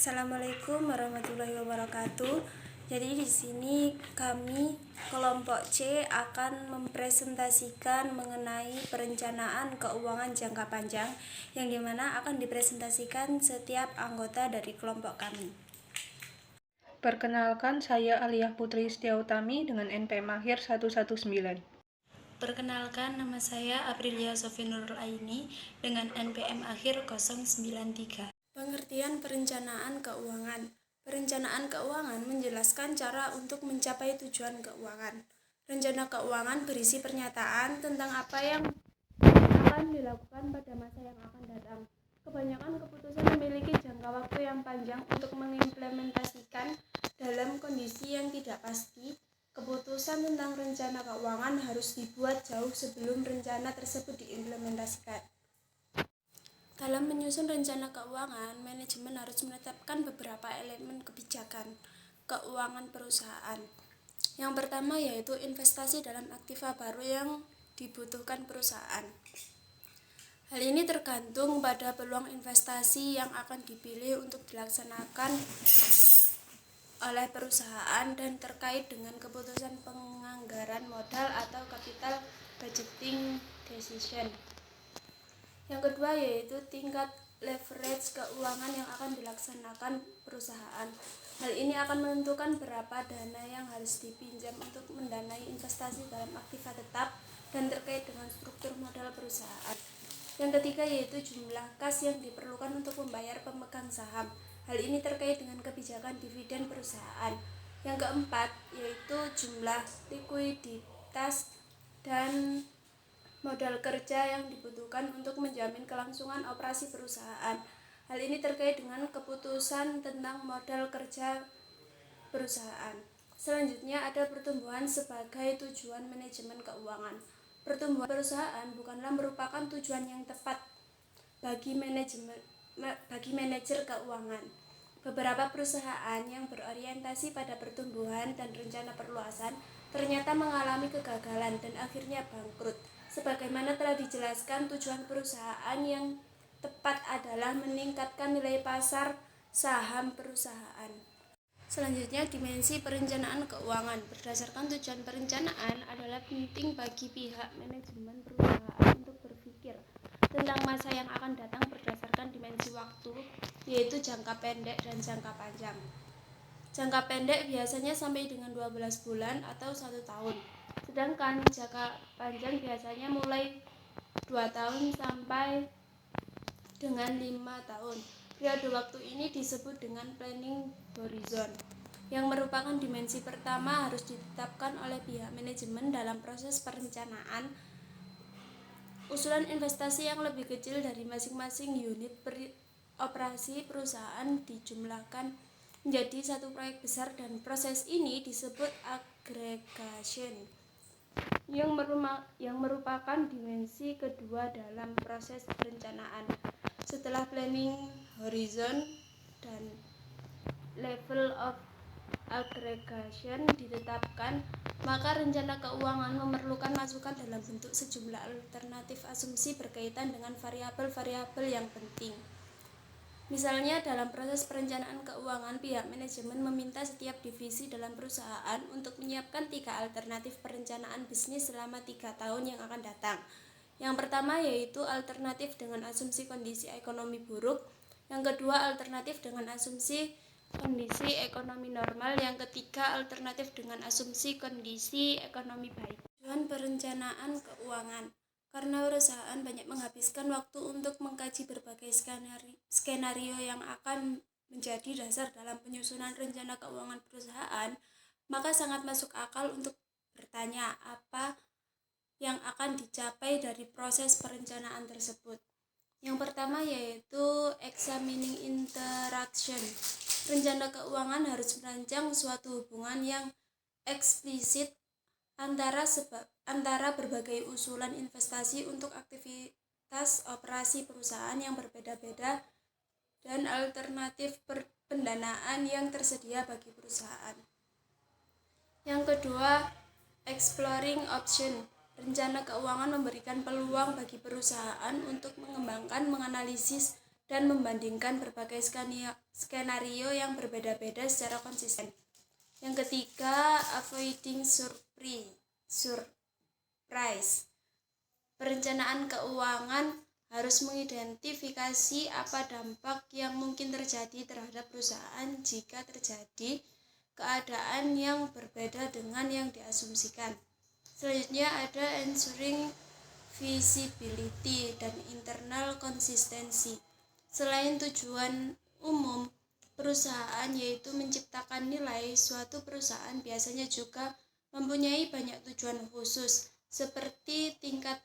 Assalamualaikum warahmatullahi wabarakatuh. Jadi di sini kami kelompok C akan mempresentasikan mengenai perencanaan keuangan jangka panjang yang dimana akan dipresentasikan setiap anggota dari kelompok kami. Perkenalkan, saya Aliyah Putri Setiautami dengan NPM akhir 119. Perkenalkan, nama saya Aprilia Sofi Nurul Aini dengan NPM akhir 093. Pengertian perencanaan keuangan. Perencanaan keuangan menjelaskan cara untuk mencapai tujuan keuangan. Rencana keuangan berisi pernyataan tentang apa yang akan dilakukan pada masa yang akan datang. Kebanyakan keputusan memiliki jangka waktu yang panjang untuk mengimplementasikan dalam kondisi yang tidak pasti. Keputusan tentang rencana keuangan harus dibuat jauh sebelum rencana tersebut diimplementasikan. Dalam menyusun rencana keuangan, manajemen harus menetapkan beberapa elemen kebijakan keuangan perusahaan. Yang pertama yaitu investasi dalam aktiva baru yang dibutuhkan perusahaan. Hal ini tergantung pada peluang investasi yang akan dipilih untuk dilaksanakan oleh perusahaan dan terkait dengan keputusan penganggaran modal atau capital budgeting decision. Yang kedua yaitu tingkat leverage keuangan yang akan dilaksanakan perusahaan. Hal ini akan menentukan berapa dana yang harus dipinjam untuk mendanai investasi dalam aktiva tetap dan terkait dengan struktur modal perusahaan. Yang ketiga yaitu jumlah kas yang diperlukan untuk membayar pemegang saham. Hal ini terkait dengan kebijakan dividen perusahaan. Yang keempat yaitu jumlah likuiditas dan modal kerja yang dibutuhkan untuk menjamin kelangsungan operasi perusahaan. Hal ini terkait dengan keputusan tentang modal kerja perusahaan. Selanjutnya ada pertumbuhan sebagai tujuan manajemen keuangan. Pertumbuhan perusahaan bukanlah merupakan tujuan yang tepat bagi manajer keuangan. Beberapa perusahaan yang berorientasi pada pertumbuhan dan rencana perluasan ternyata mengalami kegagalan dan akhirnya bangkrut. Sebagaimana telah dijelaskan, tujuan perusahaan yang tepat adalah meningkatkan nilai pasar saham perusahaan. Selanjutnya, dimensi perencanaan keuangan. Berdasarkan tujuan perencanaan adalah penting bagi pihak manajemen perusahaan untuk berpikir tentang masa yang akan datang berdasarkan dimensi waktu, yaitu jangka pendek dan jangka panjang. Jangka pendek biasanya sampai dengan 12 bulan atau 1 tahun. Sedangkan jangka panjang biasanya mulai 2 tahun sampai dengan 5 tahun. Periode waktu ini disebut dengan planning horizon, yang merupakan dimensi pertama harus ditetapkan oleh pihak manajemen dalam proses perencanaan. Usulan investasi yang lebih kecil dari masing-masing unit operasi perusahaan dijumlahkan menjadi satu proyek besar dan proses ini disebut aggregation, yang merupakan dimensi kedua dalam proses perencanaan. Setelah planning horizon dan level of aggregation ditetapkan, maka rencana keuangan memerlukan masukan dalam bentuk sejumlah alternatif asumsi berkaitan dengan variabel-variabel yang penting. Misalnya, dalam proses perencanaan keuangan, pihak manajemen meminta setiap divisi dalam perusahaan untuk menyiapkan 3 alternatif perencanaan bisnis selama 3 tahun yang akan datang. Yang pertama yaitu alternatif dengan asumsi kondisi ekonomi buruk, yang kedua alternatif dengan asumsi kondisi ekonomi normal, yang ketiga alternatif dengan asumsi kondisi ekonomi baik. Tujuan perencanaan keuangan. Karena perusahaan banyak menghabiskan waktu untuk mengkaji berbagai skenario yang akan menjadi dasar dalam penyusunan rencana keuangan perusahaan, maka sangat masuk akal untuk bertanya apa yang akan dicapai dari proses perencanaan tersebut. Yang pertama yaitu examining interaction. Rencana keuangan harus merancang suatu hubungan yang eksplisit antara berbagai usulan investasi untuk aktivitas operasi perusahaan yang berbeda-beda dan alternatif pendanaan yang tersedia bagi perusahaan. Yang kedua, exploring option. Rencana keuangan memberikan peluang bagi perusahaan untuk mengembangkan, menganalisis, dan membandingkan berbagai skenario yang berbeda-beda secara konsisten. Yang ketiga, avoiding surprise. Perencanaan keuangan harus mengidentifikasi apa dampak yang mungkin terjadi terhadap perusahaan jika terjadi keadaan yang berbeda dengan yang diasumsikan. Selanjutnya ada ensuring visibility dan internal consistency. Selain tujuan umum perusahaan yaitu menciptakan nilai, suatu perusahaan biasanya juga mempunyai banyak tujuan khusus seperti tingkat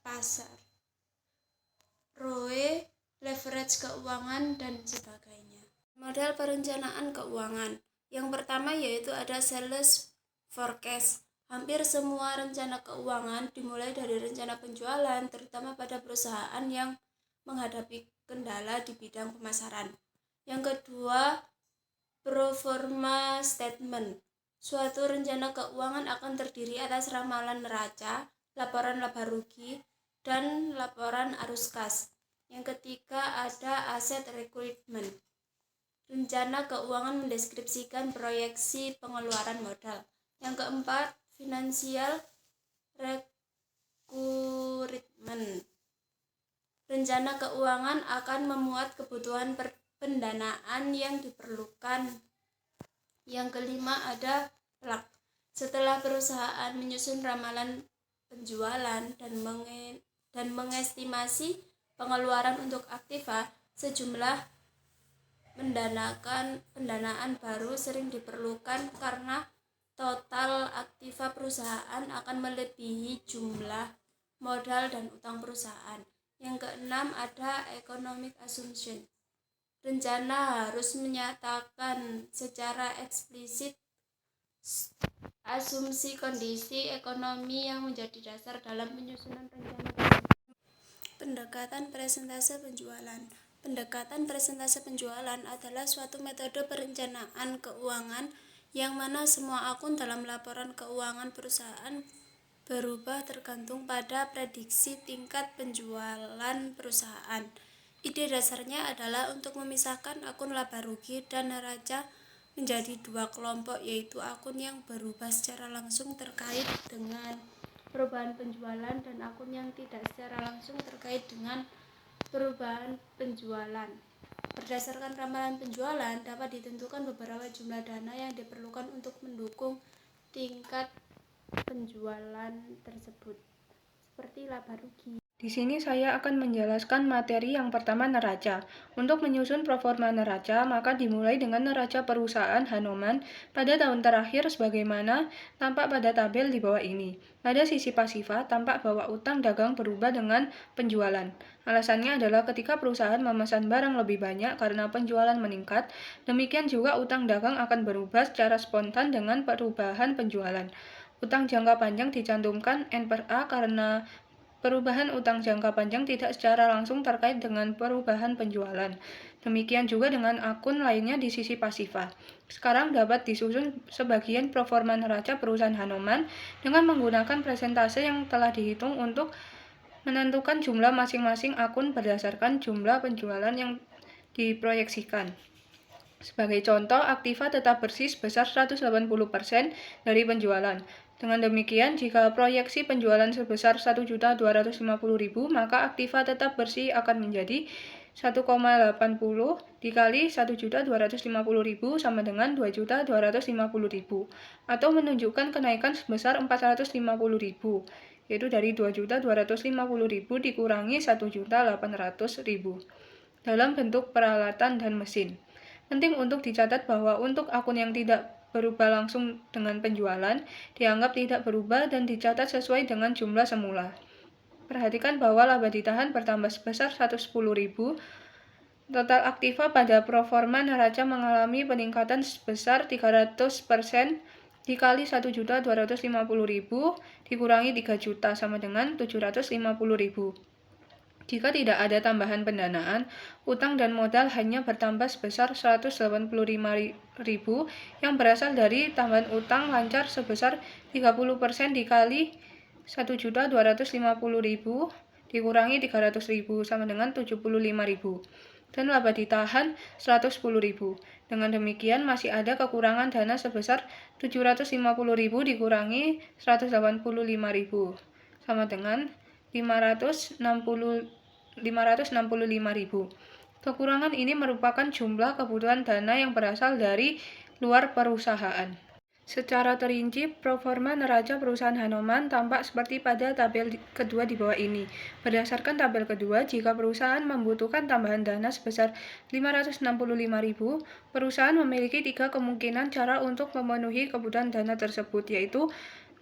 pasar, ROE, leverage keuangan, dan sebagainya. Model perencanaan keuangan. Yang pertama yaitu ada sales forecast. Hampir semua rencana keuangan dimulai dari rencana penjualan, terutama pada perusahaan yang menghadapi kendala di bidang pemasaran. Yang kedua, pro forma statement. Suatu rencana keuangan akan terdiri atas ramalan neraca, laporan laba rugi, dan laporan arus kas. Yang ketiga ada asset requirement. Rencana keuangan mendeskripsikan proyeksi pengeluaran modal. Yang keempat, financial requirement. Rencana keuangan akan memuat kebutuhan pendanaan yang diperlukan. Yang kelima ada plug. Setelah perusahaan menyusun ramalan penjualan dan mengestimasi pengeluaran untuk aktiva, sejumlah pendanaan baru sering diperlukan karena total aktiva perusahaan akan melebihi jumlah modal dan utang perusahaan. Yang keenam ada economic assumption. Rencana harus menyatakan secara eksplisit asumsi kondisi ekonomi yang menjadi dasar dalam penyusunan rencana. Pendekatan presentase penjualan. Pendekatan presentase penjualan adalah suatu metode perencanaan keuangan yang mana semua akun dalam laporan keuangan perusahaan berubah tergantung pada prediksi tingkat penjualan perusahaan. Ide dasarnya adalah untuk memisahkan akun laba rugi dan neraca menjadi dua kelompok, yaitu akun yang berubah secara langsung terkait dengan perubahan penjualan dan akun yang tidak secara langsung terkait dengan perubahan penjualan. Berdasarkan ramalan penjualan dapat ditentukan beberapa jumlah dana yang diperlukan untuk mendukung tingkat penjualan tersebut, seperti laba rugi. Di sini saya akan menjelaskan materi yang pertama, neraca. Untuk menyusun proforma neraca, maka dimulai dengan neraca perusahaan Hanoman pada tahun terakhir sebagaimana tampak pada tabel di bawah ini. Pada sisi pasifa, tampak bahwa utang dagang berubah dengan penjualan. Alasannya adalah ketika perusahaan memesan barang lebih banyak karena penjualan meningkat, demikian juga utang dagang akan berubah secara spontan dengan perubahan penjualan. Utang jangka panjang dicantumkan N/A karena perubahan utang jangka panjang tidak secara langsung terkait dengan perubahan penjualan. Demikian juga dengan akun lainnya di sisi pasifa. Sekarang dapat disusun sebagian proforma neraca perusahaan Hanoman dengan menggunakan presentase yang telah dihitung untuk menentukan jumlah masing-masing akun berdasarkan jumlah penjualan yang diproyeksikan. Sebagai contoh, aktiva tetap bersih sebesar 180% dari penjualan. Dengan demikian, jika proyeksi penjualan sebesar 1.250.000, maka aktiva tetap bersih akan menjadi 1,80 dikali 1.250.000 sama dengan 2.250.000, atau menunjukkan kenaikan sebesar 450.000, yaitu dari 2.250.000 dikurangi 1.800.000 dalam bentuk peralatan dan mesin. Penting untuk dicatat bahwa untuk akun yang tidak berubah langsung dengan penjualan, dianggap tidak berubah dan dicatat sesuai dengan jumlah semula. Perhatikan bahwa laba ditahan bertambah sebesar 110.000. Total aktiva pada proforma neraca mengalami peningkatan sebesar 300% dikali 1.250.000 dikurangi 3 juta sama dengan 750.000. Jika tidak ada tambahan pendanaan, utang dan modal hanya bertambah sebesar 185.000 yang berasal dari tambahan utang lancar sebesar 30% dikali 1.250.000 dikurangi 300.000 sama dengan 75.000. Dan laba ditahan 110.000. Dengan demikian masih ada kekurangan dana sebesar 750.000 dikurangi 185.000 sama dengan 565.000. Kekurangan ini merupakan jumlah kebutuhan dana yang berasal dari luar perusahaan. Secara terinci, proforma neraca perusahaan Hanoman tampak seperti pada tabel kedua di bawah ini. Berdasarkan tabel kedua, jika perusahaan membutuhkan tambahan dana sebesar 565.000, perusahaan memiliki 3 kemungkinan cara untuk memenuhi kebutuhan dana tersebut, yaitu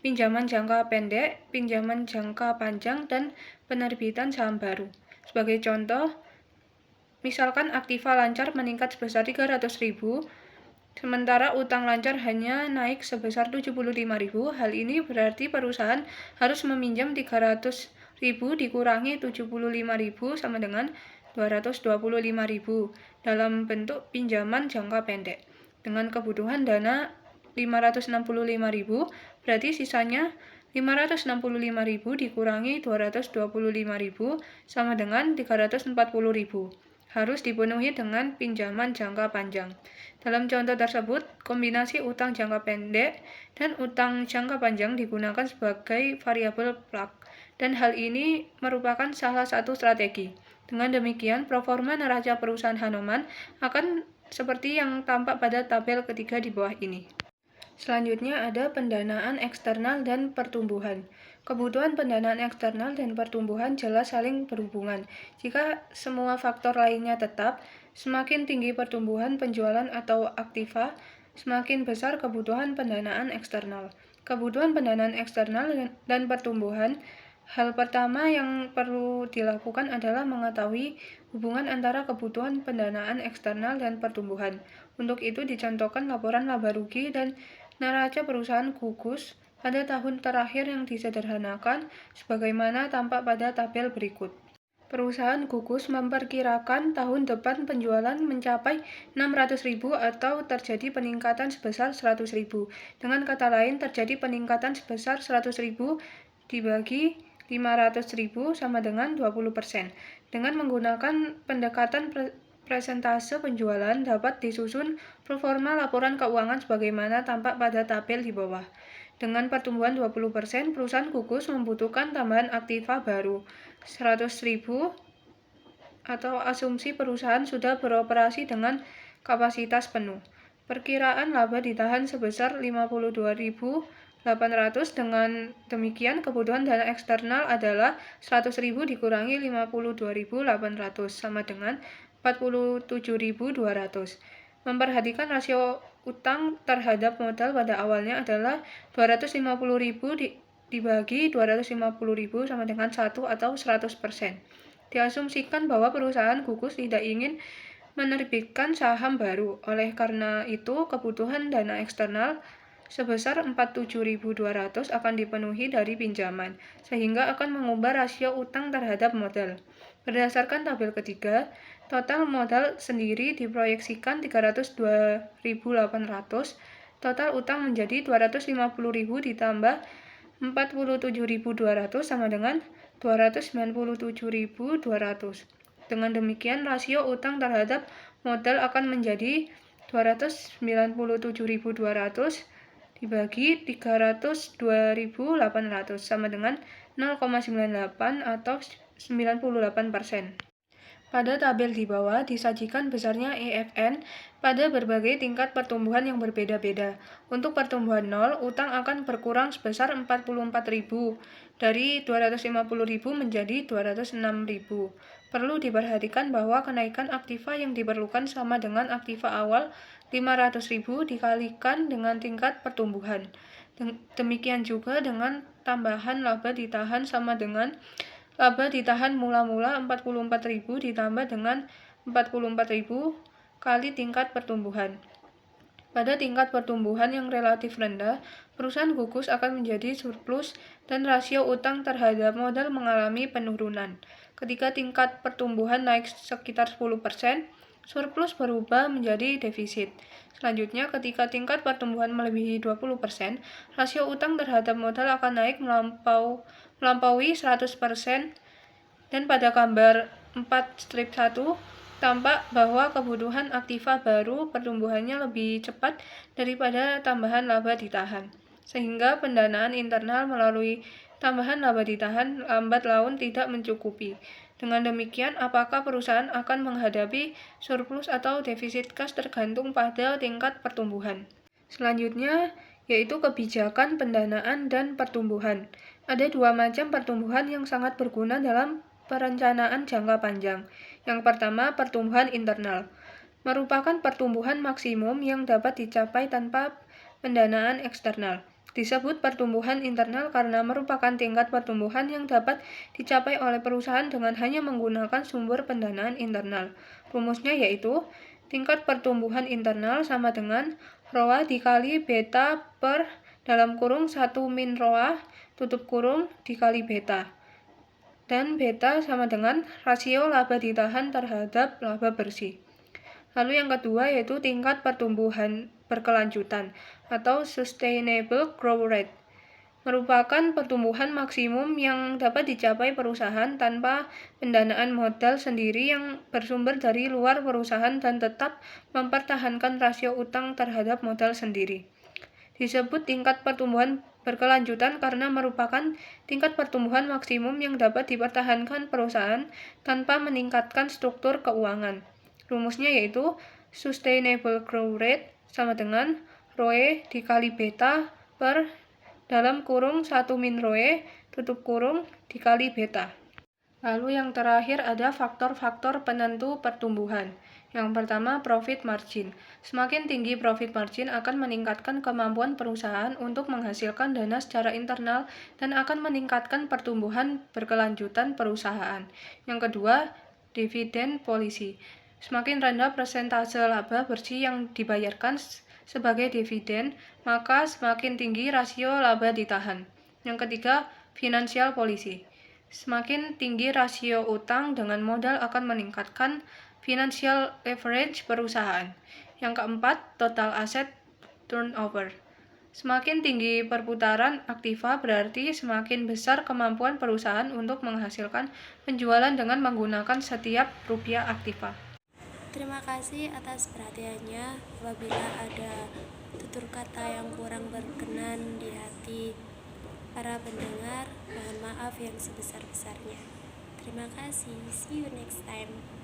pinjaman jangka pendek, pinjaman jangka panjang, dan penerbitan saham baru. Sebagai contoh, misalkan aktiva lancar meningkat sebesar 300.000, sementara utang lancar hanya naik sebesar 75.000, hal ini berarti perusahaan harus meminjam 300.000 dikurangi 75.000 sama dengan 225.000 dalam bentuk pinjaman jangka pendek. Dengan kebutuhan dana 565.000, berarti sisanya 565.000 dikurangi 225.000 sama dengan 340.000. Harus dipenuhi dengan pinjaman jangka panjang. Dalam contoh tersebut, kombinasi utang jangka pendek dan utang jangka panjang digunakan sebagai variabel plug, dan hal ini merupakan salah satu strategi. Dengan demikian, proforma neraca perusahaan Hanoman akan seperti yang tampak pada tabel ketiga di bawah ini. Selanjutnya ada pendanaan eksternal dan pertumbuhan. Kebutuhan pendanaan eksternal dan pertumbuhan jelas saling berhubungan. Jika semua faktor lainnya tetap, semakin tinggi pertumbuhan penjualan atau aktiva, semakin besar kebutuhan pendanaan eksternal. Kebutuhan pendanaan eksternal dan pertumbuhan, hal pertama yang perlu dilakukan adalah mengetahui hubungan antara kebutuhan pendanaan eksternal dan pertumbuhan. Untuk itu dicontohkan laporan laba rugi dan neraca perusahaan gugus pada tahun terakhir yang disederhanakan sebagaimana tampak pada tabel berikut. Perusahaan gugus memperkirakan tahun depan penjualan mencapai 600.000 atau terjadi peningkatan sebesar 100.000. Dengan kata lain, terjadi peningkatan sebesar 100.000 dibagi 500.000 sama dengan 20%. Dengan menggunakan pendekatan presentase penjualan dapat disusun proforma laporan keuangan sebagaimana tampak pada tabel di bawah. Dengan pertumbuhan 20%, perusahaan gugus membutuhkan tambahan aktiva baru 100.000 atau asumsi perusahaan sudah beroperasi dengan kapasitas penuh. Perkiraan laba ditahan sebesar 52.800. Dengan demikian, kebutuhan dana eksternal adalah 100.000 dikurangi 52.800 sama dengan 47.200. Memperhatikan rasio utang terhadap modal pada awalnya adalah 250.000 dibagi 250.000 sama dengan 1 atau 100%. Diasumsikan bahwa perusahaan gugus tidak ingin menerbitkan saham baru. Oleh karena itu, kebutuhan dana eksternal sebesar 47.200 akan dipenuhi dari pinjaman, sehingga akan mengubah rasio utang terhadap modal. Berdasarkan tabel ketiga, total modal sendiri diproyeksikan 302.800, total utang menjadi 250.000 ditambah 47.200 sama dengan 297.200. Dengan demikian, rasio utang terhadap modal akan menjadi 297.200 dibagi 302.800 sama dengan 0,98 atau 98%. Pada tabel di bawah disajikan besarnya EFN pada berbagai tingkat pertumbuhan yang berbeda-beda. Untuk pertumbuhan 0, utang akan berkurang sebesar 44.000 dari 250.000 menjadi 206.000. Perlu diperhatikan bahwa kenaikan aktiva yang diperlukan sama dengan aktiva awal 500.000 dikalikan dengan tingkat pertumbuhan. Demikian juga dengan tambahan laba ditahan sama dengan laba ditahan mula-mula 44.000 ditambah dengan 44.000 kali tingkat pertumbuhan. Pada tingkat pertumbuhan yang relatif rendah, perusahaan gugus akan menjadi surplus dan rasio utang terhadap modal mengalami penurunan. Ketika tingkat pertumbuhan naik sekitar 10%, surplus berubah menjadi defisit. Selanjutnya, ketika tingkat pertumbuhan melebihi 20%, rasio utang terhadap modal akan naik melampaui 100%. Dan pada gambar 4-1 tampak bahwa kebutuhan aktiva baru pertumbuhannya lebih cepat daripada tambahan laba ditahan, sehingga pendanaan internal melalui tambahan laba ditahan lambat laun tidak mencukupi. Dengan demikian, apakah perusahaan akan menghadapi surplus atau defisit kas tergantung pada tingkat pertumbuhan. Selanjutnya, yaitu kebijakan pendanaan dan pertumbuhan. Ada dua macam pertumbuhan yang sangat berguna dalam perencanaan jangka panjang. Yang pertama, pertumbuhan internal, merupakan pertumbuhan maksimum yang dapat dicapai tanpa pendanaan eksternal. Disebut pertumbuhan internal karena merupakan tingkat pertumbuhan yang dapat dicapai oleh perusahaan dengan hanya menggunakan sumber pendanaan internal. Rumusnya yaitu tingkat pertumbuhan internal sama dengan ROA dikali beta per dalam kurung 1 min ROA tutup kurung dikali beta. Dan beta sama dengan rasio laba ditahan terhadap laba bersih. Lalu yang kedua yaitu tingkat pertumbuhan berkelanjutan atau sustainable growth rate, merupakan pertumbuhan maksimum yang dapat dicapai perusahaan tanpa pendanaan modal sendiri yang bersumber dari luar perusahaan dan tetap mempertahankan rasio utang terhadap modal sendiri. Disebut tingkat pertumbuhan berkelanjutan karena merupakan tingkat pertumbuhan maksimum yang dapat dipertahankan perusahaan tanpa meningkatkan struktur keuangan. Rumusnya yaitu sustainable growth rate sama dengan ROE dikali beta per dalam kurung 1 min ROE tutup kurung dikali beta. Lalu yang terakhir ada faktor-faktor penentu pertumbuhan. Yang pertama, profit margin. Semakin tinggi profit margin akan meningkatkan kemampuan perusahaan untuk menghasilkan dana secara internal dan akan meningkatkan pertumbuhan berkelanjutan perusahaan. Yang kedua, dividend policy. Semakin rendah persentase laba bersih yang dibayarkan sebagai dividen, maka semakin tinggi rasio laba ditahan. Yang ketiga, financial policy. Semakin tinggi rasio utang dengan modal akan meningkatkan financial leverage perusahaan. Yang keempat, total asset turnover. Semakin tinggi perputaran aktiva berarti semakin besar kemampuan perusahaan untuk menghasilkan penjualan dengan menggunakan setiap rupiah aktiva. Terima kasih atas perhatiannya. Apabila ada tutur kata yang kurang berkenan di hati para pendengar, mohon maaf yang sebesar-besarnya. Terima kasih. See you next time.